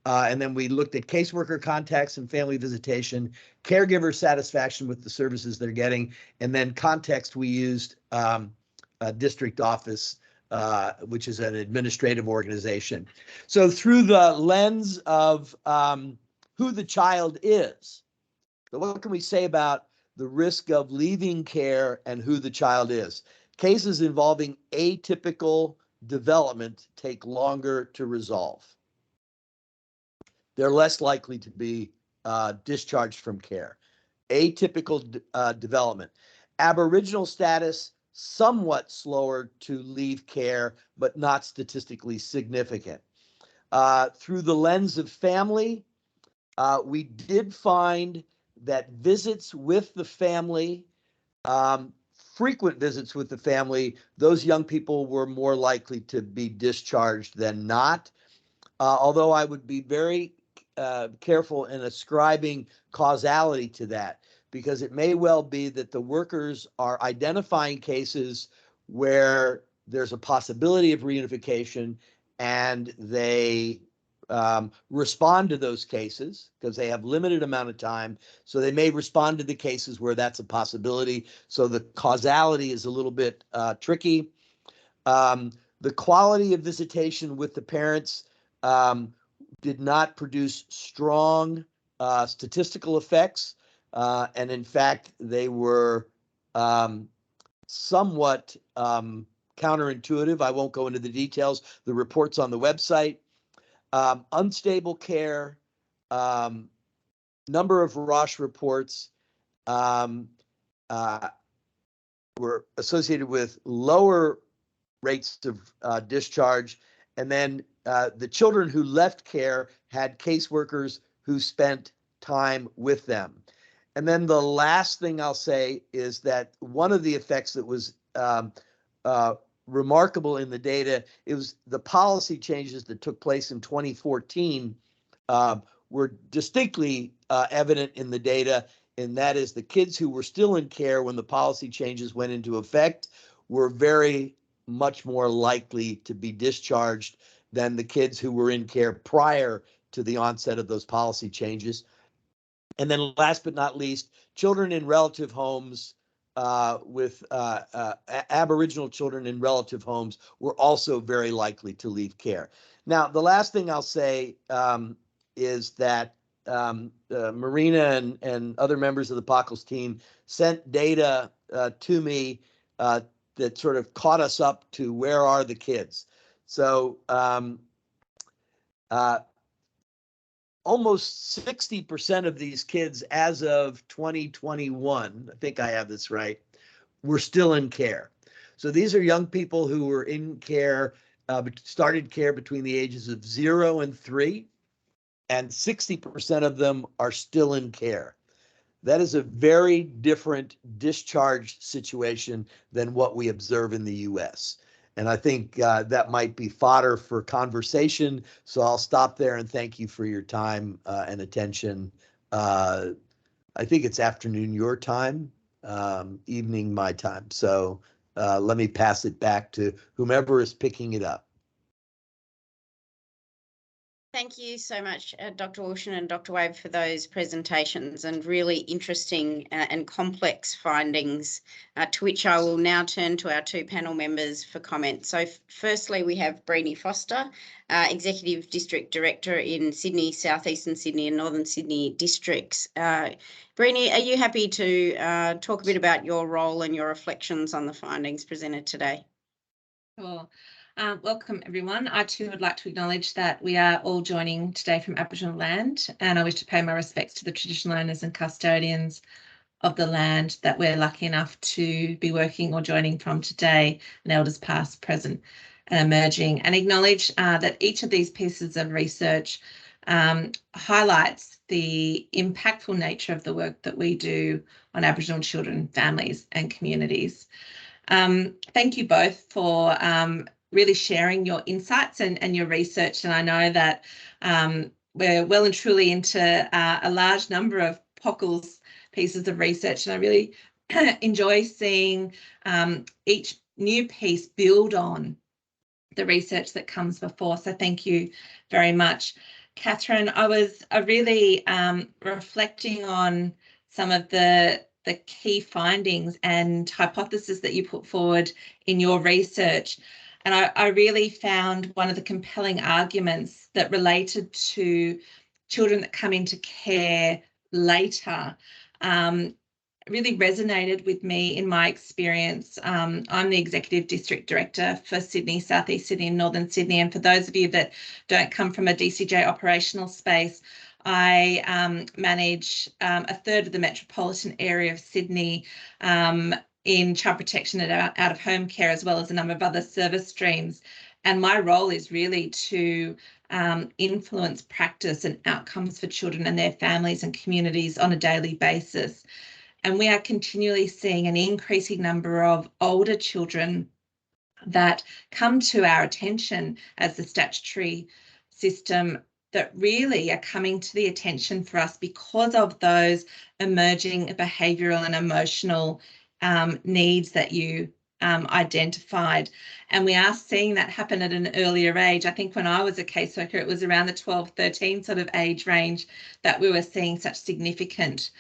And then we looked at caseworker contacts and family visitation, caregiver satisfaction with the services they're getting, and then context we used a district office, which is an administrative organization. So through the lens of who the child is, so what can we say about the risk of leaving care and who the child is? Cases involving atypical development take longer to resolve. They're less likely to be discharged from care. Atypical development. Aboriginal status, somewhat slower to leave care, but not statistically significant. Through the lens of family, we did find that visits with the family, frequent visits with the family, those young people were more likely to be discharged than not. Although I would be very careful in ascribing causality to that, because it may well be that the workers are identifying cases where there's a possibility of reunification, and they respond to those cases because they have limited amount of time. So they may respond to the cases where that's a possibility. So the causality is a little bit tricky. The quality of visitation with the parents did not produce strong statistical effects. And in fact, they were somewhat counterintuitive. I won't go into the details. The report's on the website. Unstable care, number of Roche reports were associated with lower rates of discharge. And then the children who left care had caseworkers who spent time with them. And then the last thing I'll say is that one of the effects that was remarkable in the data, it was the policy changes that took place in 2014 were distinctly evident in the data, and that is the kids who were still in care when the policy changes went into effect were very much more likely to be discharged than the kids who were in care prior to the onset of those policy changes. And then last but not least, children in relative homes with Aboriginal children in relative homes were also very likely to leave care. Now, the last thing I'll say is that Marina and other members of the POCLS team sent data to me that sort of caught us up to where are the kids. So almost 60% of these kids as of 2021, I think I have this right, were still in care. So these are young people who were in care, started care between the ages of 0 and 3, and 60% of them are still in care. That is a very different discharge situation than what we observe in the US. And I think that might be fodder for conversation. So I'll stop there and thank you for your time and attention. I think it's afternoon your time, evening my time. So let me pass it back to whomever is picking it up. Thank you so much, Dr. Wilson and Dr. Wade, for those presentations and really interesting and complex findings, to which I will now turn to our two panel members for comment. So firstly, we have Brini Foster, Executive District Director in Sydney, South Eastern Sydney and Northern Sydney districts. Brini, are you happy to talk a bit about your role and your reflections on the findings presented today? Sure. Welcome, everyone. I too would like to acknowledge that we are all joining today from Aboriginal land, and I wish to pay my respects to the traditional owners and custodians of the land that we're lucky enough to be working or joining from today, and elders past, present and emerging, and acknowledge that each of these pieces of research highlights the impactful nature of the work that we do on Aboriginal children, families and communities. Thank you both for really sharing your insights and your research. And I know that we're well and truly into a large number of POCLS pieces of research, and I really enjoy seeing each new piece build on the research that comes before. So thank you very much. Catherine, I was really reflecting on some of the key findings and hypotheses that you put forward in your research. And I really found one of the compelling arguments that related to children that come into care later really resonated with me in my experience. I'm the Executive District Director for Sydney, South East Sydney and Northern Sydney. And for those of you that don't come from a DCJ operational space, I manage a third of the metropolitan area of Sydney in child protection and out-of-home care, as well as a number of other service streams. And my role is really to influence practice and outcomes for children and their families and communities on a daily basis. And we are continually seeing an increasing number of older children that come to our attention as the statutory system that really are coming to the attention for us because of those emerging behavioural and emotional needs that you identified. And we are seeing that happen at an earlier age. I think when I was a caseworker, it was around the 12, 13 sort of age range that we were seeing such significant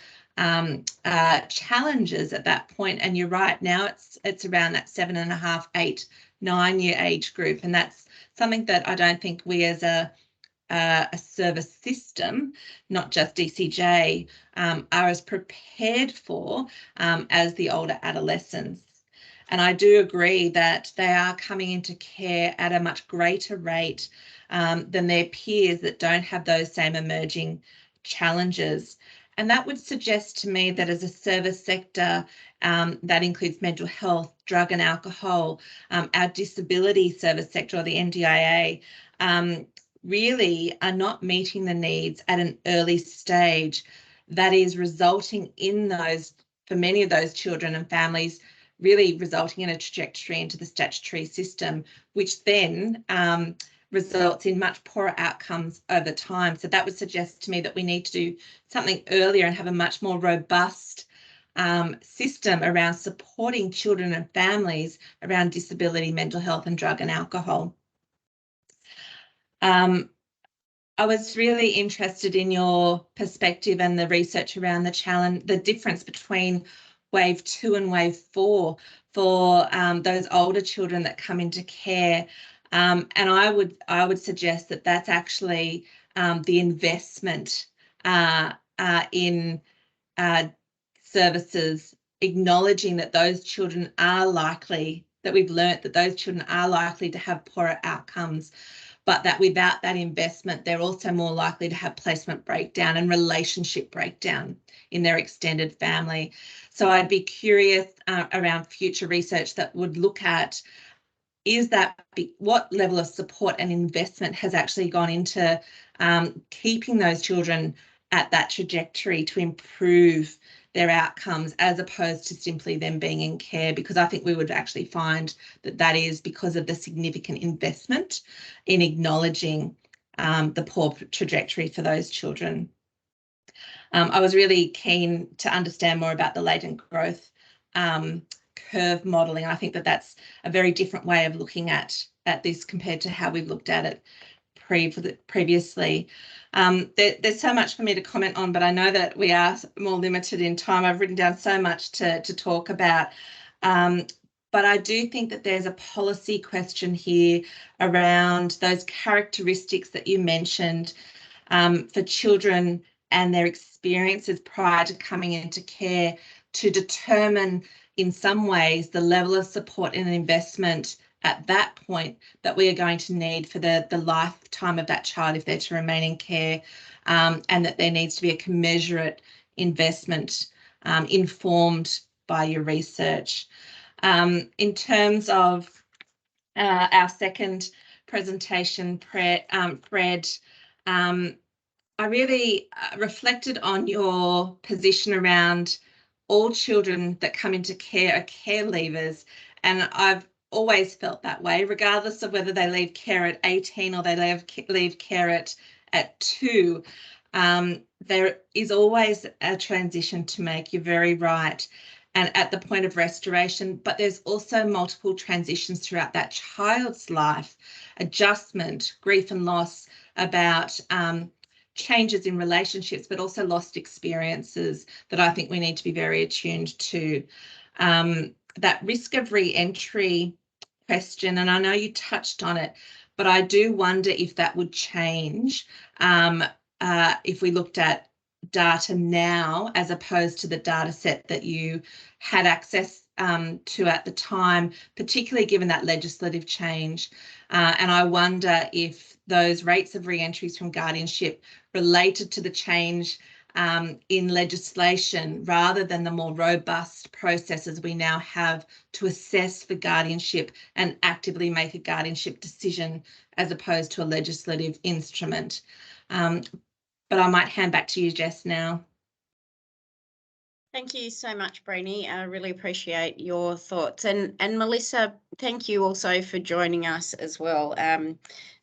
challenges at that point. And you're right, now it's around that 7.5, 8, 9-year age group. And that's something that I don't think we as a service system, not just DCJ, are as prepared for as the older adolescents. And I do agree that they are coming into care at a much greater rate than their peers that don't have those same emerging challenges. And that would suggest to me that as a service sector, that includes mental health, drug and alcohol, our disability service sector or the NDIA, really are not meeting the needs at an early stage. That is resulting in those, for many of those children and families, really resulting in a trajectory into the statutory system, which then results in much poorer outcomes over time. So that would suggest to me that we need to do something earlier and have a much more robust system around supporting children and families around disability, mental health and drug and alcohol. I was really interested in your perspective and the research around the challenge, the difference between wave 2 and wave 4 for those older children that come into care. And I would suggest that that's actually the investment in services, acknowledging that those children are likely, that we've learnt that those children are likely to have poorer outcomes, but that without that investment, they're also more likely to have placement breakdown and relationship breakdown in their extended family. So I'd be curious around future research that would look at what level of support and investment has actually gone into keeping those children at that trajectory to improve their outcomes, as opposed to simply them being in care, because I think we would actually find that that is because of the significant investment in acknowledging the poor trajectory for those children. I was really keen to understand more about the latent growth curve modelling. I think that that's a very different way of looking at this compared to how we've looked at it previously. There's so much for me to comment on, but I know that we are more limited in time. I've written down so much to talk about, but I do think that there's a policy question here around those characteristics that you mentioned for children and their experiences prior to coming into care, to determine in some ways the level of support and investment at that point that we are going to need for the lifetime of that child if they're to remain in care, and that there needs to be a commensurate investment informed by your research. In terms of our second presentation, Fred, I really reflected on your position around all children that come into care are care leavers, and I've always felt that way, regardless of whether they leave care at 18 or they leave care at 2. There is always a transition to make, you're very right, and at the point of restoration, but there's also multiple transitions throughout that child's life, adjustment, grief and loss, about changes in relationships, but also lost experiences that I think we need to be very attuned to. That risk of re-entry question, and I know you touched on it, but I do wonder if that would change if we looked at data now as opposed to the data set that you had access to at the time, particularly given that legislative change. And I wonder if those rates of re-entries from guardianship related to the change in legislation rather than the more robust processes we now have to assess for guardianship and actively make a guardianship decision as opposed to a legislative instrument. But I might hand back to you, Jess, now. Thank you so much, Brainy. I really appreciate your thoughts. And Melissa, thank you also for joining us as well.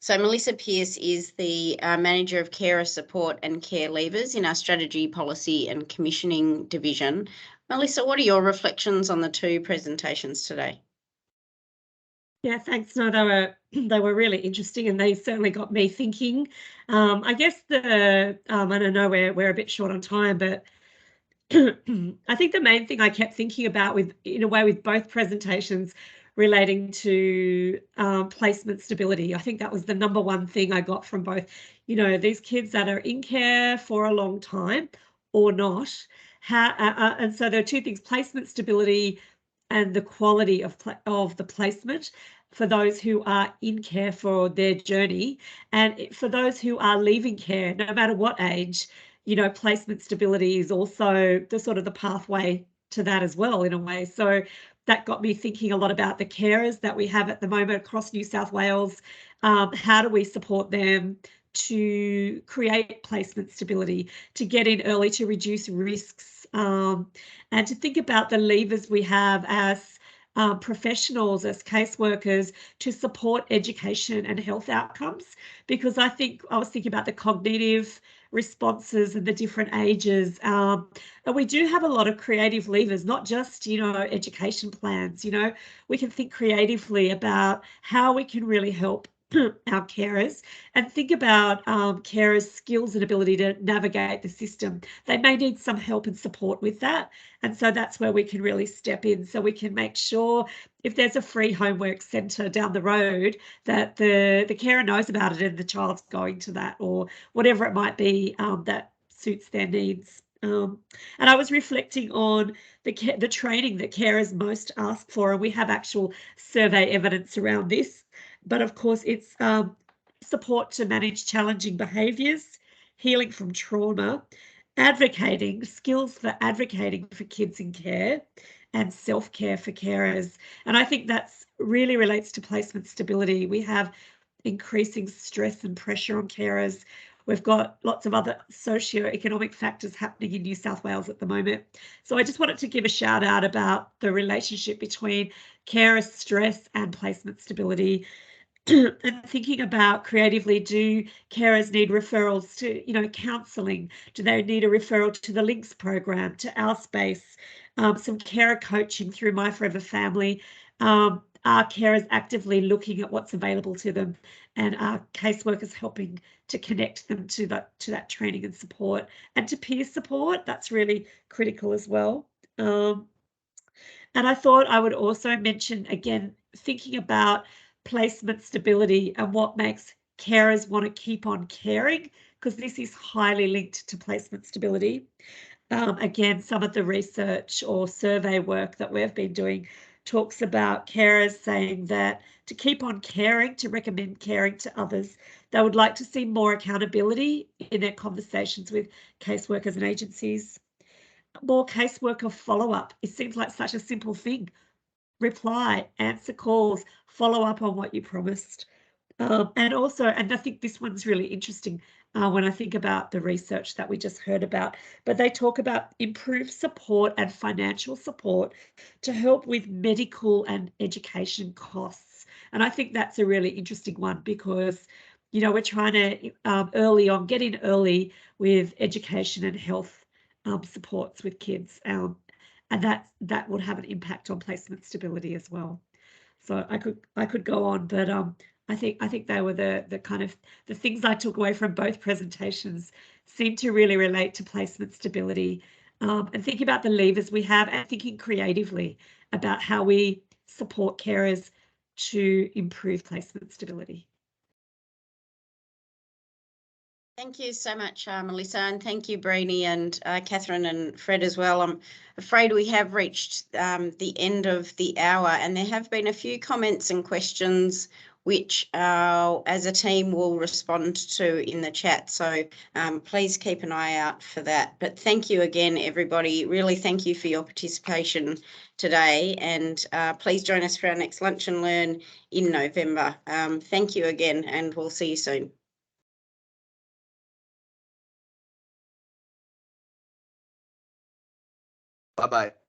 So Melissa Pearce is the Manager of Carer Support and Care Leavers in our Strategy, Policy and Commissioning Division. Melissa, what are your reflections on the two presentations today? Yeah, thanks. No, they were really interesting, and they certainly got me thinking. I guess and I know we're a bit short on time, but I think the main thing I kept thinking about in a way with both presentations relating to placement stability. I think that was the number one thing I got from both, these kids that are in care for a long time or not. And so there are two things: placement stability and the quality of the placement for those who are in care for their journey, and for those who are leaving care, no matter what age. Placement stability is also the sort of the pathway to that as well, in a way. So that got me thinking a lot about the carers that we have at the moment across New South Wales. How do we support them to create placement stability, to get in early, to reduce risks, and to think about the levers we have as professionals, as caseworkers, to support education and health outcomes. Because I was thinking about the cognitive responses and the different ages. And we do have a lot of creative levers, not just, education plans. We can think creatively about how we can really help our carers, and think about carers' skills and ability to navigate the system. They may need some help and support with that. And so that's where we can really step in, so we can make sure if there's a free homework centre down the road that the carer knows about it and the child's going to that, or whatever it might be that suits their needs. And I was reflecting on the training that carers most ask for, and we have actual survey evidence around this. But of course, it's support to manage challenging behaviours, healing from trauma, skills for advocating for kids in care, and self-care for carers. And I think that's really relates to placement stability. We have increasing stress and pressure on carers. We've got lots of other socio-economic factors happening in New South Wales at the moment. So I just wanted to give a shout out about the relationship between carer stress and placement stability. And thinking about creatively, do carers need referrals to, counselling? Do they need a referral to the Links program, to Our Space, some carer coaching through My Forever Family? Are carers actively looking at what's available to them, and are caseworkers helping to connect them to that training and support, and to peer support? That's really critical as well. And I thought I would also mention, again, thinking about placement stability and what makes carers want to keep on caring, because this is highly linked to placement stability. Again, some of the research or survey work that we've been doing talks about carers saying that to keep on caring, to recommend caring to others, they would like to see more accountability in their conversations with caseworkers and agencies. More caseworker follow-up. It seems like such a simple thing. Reply, answer calls, follow up on what you promised. And I think this one's really interesting when I think about the research that we just heard about, but they talk about improved support and financial support to help with medical and education costs. And I think that's a really interesting one because, you know, we're trying to get in early with education and health supports with kids. And that would have an impact on placement stability as well. So I could go on, but I think they were the kind of the things I took away from both presentations seem to really relate to placement stability, and thinking about the levers we have and thinking creatively about how we support carers to improve placement stability. Thank you so much, Melissa, and thank you, Brini, and Catherine and Fred as well. I'm afraid we have reached the end of the hour, and there have been a few comments and questions which as a team will respond to in the chat. So please keep an eye out for that. But thank you again, everybody. Really thank you for your participation today, and please join us for our next Lunch and Learn in November. Thank you again, and we'll see you soon. Bye-bye.